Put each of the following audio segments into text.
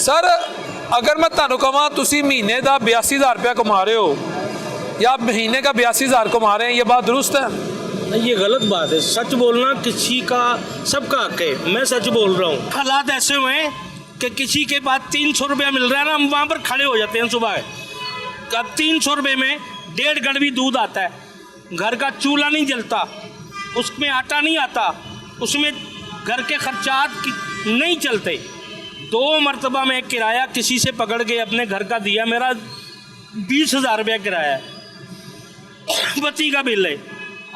Sir अगर मैं तुहानू कहां तुसी महीने का 82,000 रुपया कमा रहे हो या महीने का 82,000 कमा रहे हैं, ये बात दुरुस्त है? नहीं, ये गलत बात है। सच बोलना किसी का सबका हक है। मैं सच बोल रहा हूँ। हालात ऐसे हुए हैं कि किसी के पास 300 रुपया मिल रहा है ना, हम वहाँ पर खड़े हो जाते हैं सुबह। अब 300 रुपये में 1.5 गड़वी दूध आता है, घर का चूल्हा नहीं जलता, उसमें आटा नहीं आता, उसमें घर के खर्चात नहीं चलते। 2 मरतबा मैं किराया किसी से पकड़ के अपने घर का दिया, मेरा 20,000 रुपया किराया है, बत्ती का बिल है।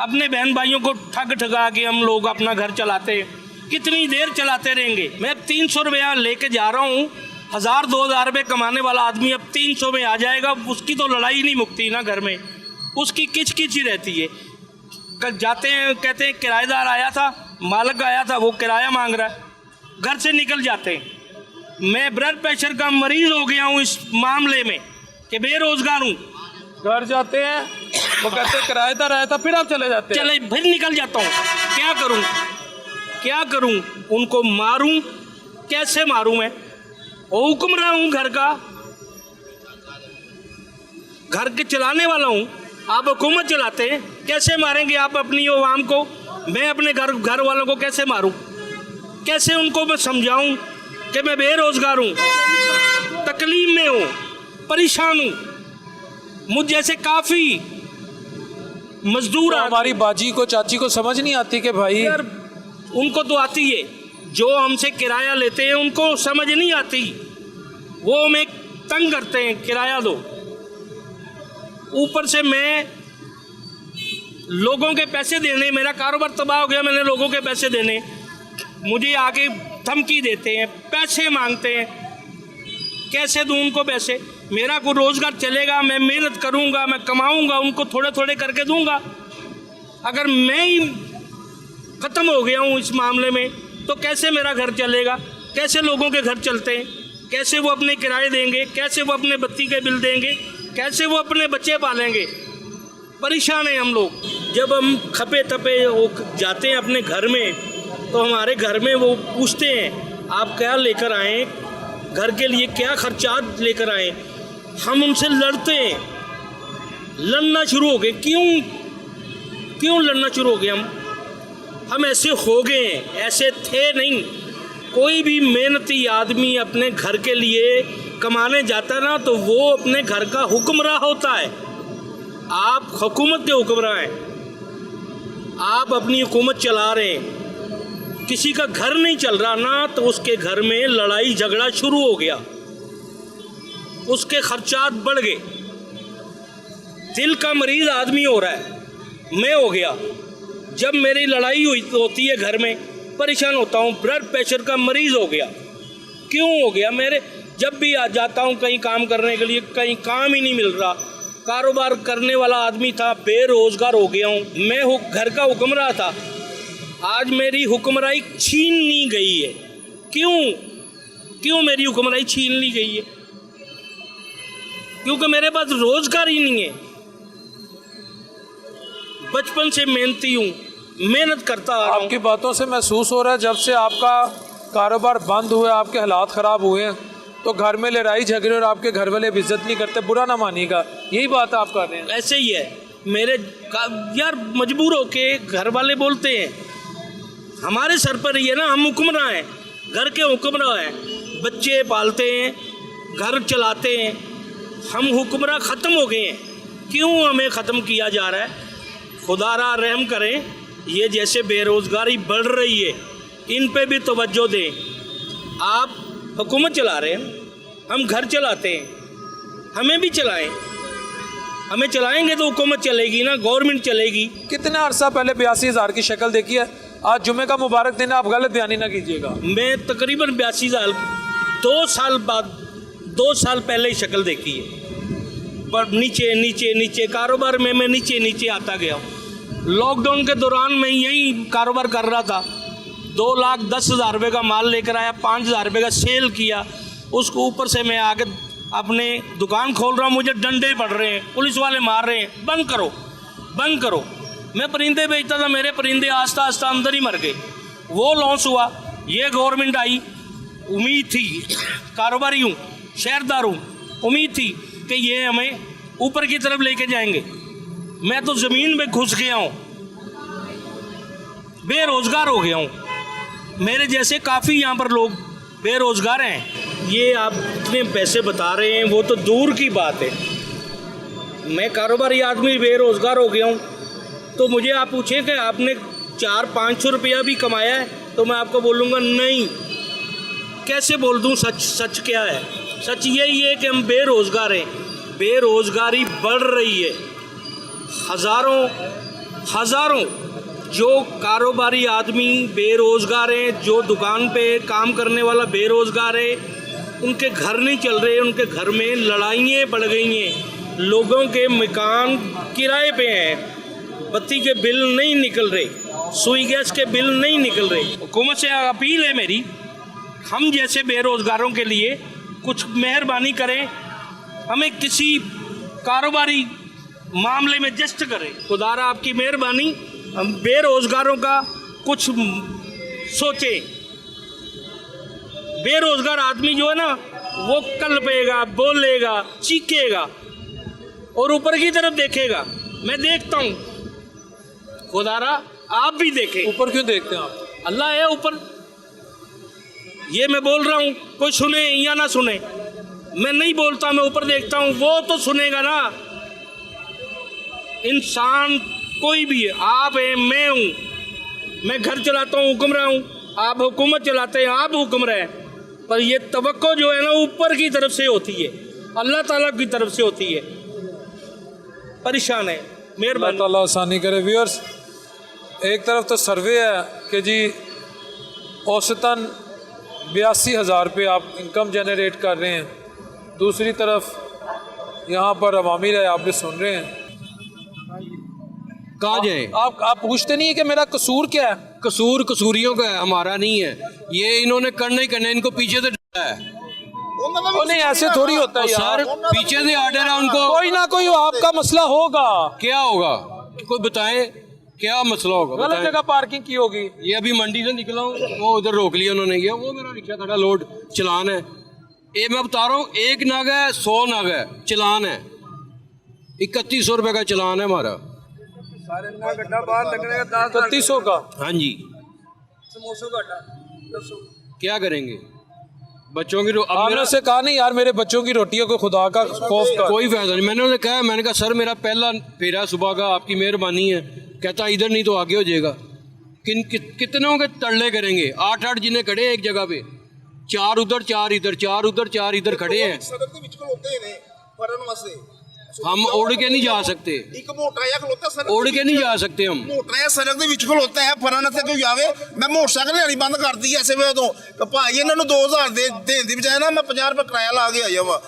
अपने बहन भाइयों को ठग ठगा के हम लोग अपना घर चलाते हैं। कितनी देर चलाते रहेंगे? मैं 300 रुपया लेके जा रहा हूँ। 1,000-2,000 रुपये कमाने वाला आदमी अब 300 में आ जाएगा, उसकी तो लड़ाई नहीं मुकती ना घर में, उसकी किच ही रहती है। कल जाते हैं, कहते हैं किराएदार आया था, मालिक आया था, वो किराया मांग रहा है, घर से निकल जाते हैं। मैं ब्लड प्रेशर का मरीज हो गया हूँ इस मामले में कि बेरोजगार हूँ। घर जाते हैं, वो कहते हैं किराएदार आया था, फिर आप चले जाते हैं। चले फिर निकल जाता हूँ। क्या करूँ? उनको मारूँ? कैसे मारूँ? मैं हुक्मरान हूँ घर का, घर के चलाने वाला हूँ। आप हुकूमत चलाते हैं, कैसे मारेंगे आप अपनी आवाम को? मैं अपने घर वालों को कैसे मारूँ? कैसे उनको मैं समझाऊँ कि मैं बेरोजगार हूँ, तकलीफ में हूँ, परेशान हूँ? मुझ जैसे काफ़ी मजदूर तो हमारी बाजी को, चाची को समझ नहीं आती कि भाई यार, उनको तो आती है, जो हमसे किराया लेते हैं उनको समझ नहीं आती। वो हमें तंग करते हैं, किराया दो। ऊपर से मैं लोगों के पैसे देने, मेरा कारोबार तबाह हो गया, मैंने लोगों के पैसे देने, मुझे आगे धमकी देते हैं, पैसे मांगते हैं। कैसे दूं उनको पैसे? मेरा कोई रोज़गार चलेगा, मैं मेहनत करूंगा, मैं कमाऊंगा, उनको थोड़े थोड़े करके दूंगा। अगर मैं ही ख़त्म हो गया हूँ इस मामले में, तो कैसे मेरा घर चलेगा? कैसे लोगों के घर चलते हैं? कैसे वो अपने किराए देंगे? कैसे वो अपने बत्ती के बिल देंगे? कैसे वो अपने बच्चे पालेंगे? परेशान हैं हम लोग। जब हम खपे तपे जाते हैं अपने घर में, तो हमारे घर में वो पूछते हैं आप क्या लेकर आए, घर के लिए क्या खर्चात लेकर आए। हम उनसे लड़ते हैं, लड़ना शुरू हो गए। क्यों लड़ना शुरू हो गए? हम ऐसे हो गए हैं, ऐसे थे नहीं। कोई भी मेहनती आदमी अपने घर के लिए कमाने जाता ना, तो वो अपने घर का हुक्मरान होता है। आप हुकूमत के हुक्मरान हैं, आप अपनी हुकूमत चला रहे हैं। किसी का घर नहीं चल रहा ना, तो उसके घर में लड़ाई झगड़ा शुरू हो गया, उसके खर्चात बढ़ गए। दिल का मरीज आदमी हो रहा है, मैं हो गया। जब मेरी लड़ाई होती है घर में, परेशान होता हूँ। ब्लड प्रेशर का मरीज हो गया। क्यों हो गया? मेरे जब भी आ जाता हूँ कहीं काम करने के लिए, कहीं काम ही नहीं मिल रहा। कारोबार करने वाला आदमी था, बेरोजगार हो गया हूँ। मैं घर का हुक्मरान था, आज मेरी हुक्मराई छीन ली गई है। क्यों मेरी हुक्मराई छीन ली गई है? क्योंकि मेरे पास रोजगार ही नहीं है। बचपन से मेहनती हूँ, मेहनत करता आ रहा हूँ। आपकी बातों से महसूस हो रहा है जब से आपका कारोबार बंद हुआ, आपके हालात ख़राब हुए हैं, तो घर में लड़ाई झगड़े और आपके घर वाले इज्जत नहीं करते, बुरा ना मानिएगा। यही बात आप कर रहे हैं? ऐसे ही है मेरे यार, मजबूर होके घर वाले बोलते हैं, हमारे सर पर ही है ना, हम हुक्मरान हैं, घर के हुक्मरान हैं, बच्चे पालते हैं, घर चलाते हैं। हम हुक्मरान ख़त्म हो गए हैं। क्यों हमें ख़त्म किया जा रहा है? खुदारा रहम करें, ये जैसे बेरोज़गारी बढ़ रही है, इन पे भी तवज्जो दें। आप हुकूमत चला रहे हैं, हम घर चलाते हैं, हमें भी चलाएं। हमें चलाएंगे तो हुकूमत चलेगी ना, गवर्नमेंट चलेगी। कितना अर्सा पहले 82,000 की शक्ल देखी है? आज जुमे का मुबारक दिन, आप गलत बयानी ना कीजिएगा। मैं तकरीबन 82,000 2 साल बाद, 2 साल पहले ही शक्ल देखी है, पर नीचे कारोबार में मैं नीचे आता गया हूँ। लॉकडाउन के दौरान मैं यही कारोबार कर रहा था। 2,10,000 रुपये का माल लेकर आया, 5,000 रुपये का सेल किया, उसको ऊपर से मैं आगे अपने दुकान खोल रहा हूँ, मुझे डंडे पड़ रहे हैं, पुलिस वाले मार रहे हैं, बंद करो। मैं परिंदे बेचता था, मेरे परिंदे आस्ता आस्ता अंदर ही मर गए। वो लॉस हुआ। ये गवर्नमेंट आई, उम्मीद थी, कारोबारी हूँ, शहरदार हूँ, उम्मीद थी कि ये हमें ऊपर की तरफ लेके जाएंगे। मैं तो ज़मीन में घुस गया हूँ, बेरोजगार हो गया हूँ। मेरे जैसे काफ़ी यहाँ पर लोग बेरोजगार हैं। ये आप इतने पैसे बता रहे हैं वो तो दूर की बात है। मैं कारोबारी आदमी बेरोजगार हो गया हूँ, तो मुझे आप पूछें कि आपने 400-500 रुपया भी कमाया है तो मैं आपको बोलूँगा नहीं। कैसे बोल दूँ सच? सच क्या है? सच यही है कि हम बेरोजगार हैं, बेरोजगारी बढ़ रही है। हज़ारों जो कारोबारी आदमी बेरोजगार हैं, जो दुकान पे काम करने वाला बेरोजगार है, उनके घर नहीं चल रहे, उनके घर में लड़ाइयाँ बढ़ गई हैं, लोगों के मकान किराए पे हैं, बत्ती के बिल नहीं निकल रहे, सुई गैस के बिल नहीं निकल रहे। हुकूमत से अपील है मेरी, हम जैसे बेरोजगारों के लिए कुछ मेहरबानी करें, हमें किसी कारोबारी मामले में जस्ट करें। खुदारा आपकी मेहरबानी, हम बेरोजगारों का कुछ सोचें। बेरोजगार आदमी जो है ना, वो कलपेगा, बोलेगा, चीखेगा और ऊपर की तरफ देखेगा। मैं देखता हूँ, खुदारा आप भी देखें। ऊपर क्यों देखते हैं आप? अल्लाह है ऊपर। ये मैं बोल रहा हूँ, कोई सुने या ना सुने, मैं नहीं बोलता, मैं ऊपर देखता हूँ, वो तो सुनेगा ना। इंसान कोई भी है, आप हैं, मैं हूँ, मैं घर चलाता हूँ, हुक्मरान हूँ, आप हुकूमत चलाते हैं, आप हुक्मरान हैं, पर ये तवक्को जो है ना ऊपर की तरफ से होती है, अल्लाह ताला की तरफ से होती है। परेशान है, अल्लाह मेहरबानी। ताला आसानी करे। व्यूअर्स, एक तरफ तो सर्वे है कि जी औसतन 82,000 पे आप इनकम जनरेट कर रहे हैं, दूसरी तरफ यहाँ पर अवामी राय आप भी सुन रहे हैं। कहाँ जाए? आप पूछते नहीं है कि मेरा कसूर क्या है? कसूर कसूरियों का है, हमारा नहीं है। ये इन्होंने करना ही करना है, इनको पीछे से डरा है। वो नहीं, ऐसे थोड़ी होता है यार। सर पीछे से आर्डर है उनको। कोई ना कोई आपका मसला होगा। क्या होगा? कोई बताए क्या मसला होगा? गलत बताएं। जगह पार्किंग की होगी। ये अभी मंडी से निकला हूँ, वो उधर रोक लिया उन्होंने, ये वो मेरा रिक्शा खड़ा लोड चलान है। ये मैं बता रहा हूँ, 1 नग है, 100 नग है, चलान है, 3100 रुपये का चलान है हमारा। 3100 का? हाँ जी। क्या करेंगे बच्चों की? अब आपने मेरा से कहा नहीं यार मेरे बच्चों की रोटियों को खुदा का खौफ कर। कोई फायदा नहीं। मैंने उन्हें कहा, मैंने कहा सर मेरा पहला फेरा सुबह का, आपकी मेहरबानी है। कहता इधर नहीं तो आगे हो जाएगा। कितनों के तरले करेंगे? 8-8 जिन्हें खड़े हैं एक जगह पे, 4 उधर 4 इधर, 4 उधर 4 इधर खड़े हैं। हम उड़ के नहीं जा सकते, उड़ के नहीं जा सकते हम। ਮੋਟਰ ਸੜਕ ਦੇ ਵਿੱਚ ਖਲੋਤਾ ਹੈ, ਫਰਨ ਤੇ ਕੋਈ ਆਵੇ। ਮੈਂ ਮੋਟਰਸਾਈਕਲ ਲੈਣੀ ਬੰਦ ਕਰਦੀ ਐ ਐਸੇ ਵੇ ਤੋਂ, ਭਾਈ ਇਹਨਾਂ ਨੂੰ 2000 ਦੇਣ ਦੀ ਬਜਾਏ ਨਾ ਮੈਂ 50 ਰੁਪਏ ਕਿਰਾਇਆ ਲਾ ਕੇ ਆਇਆ ਵਾ।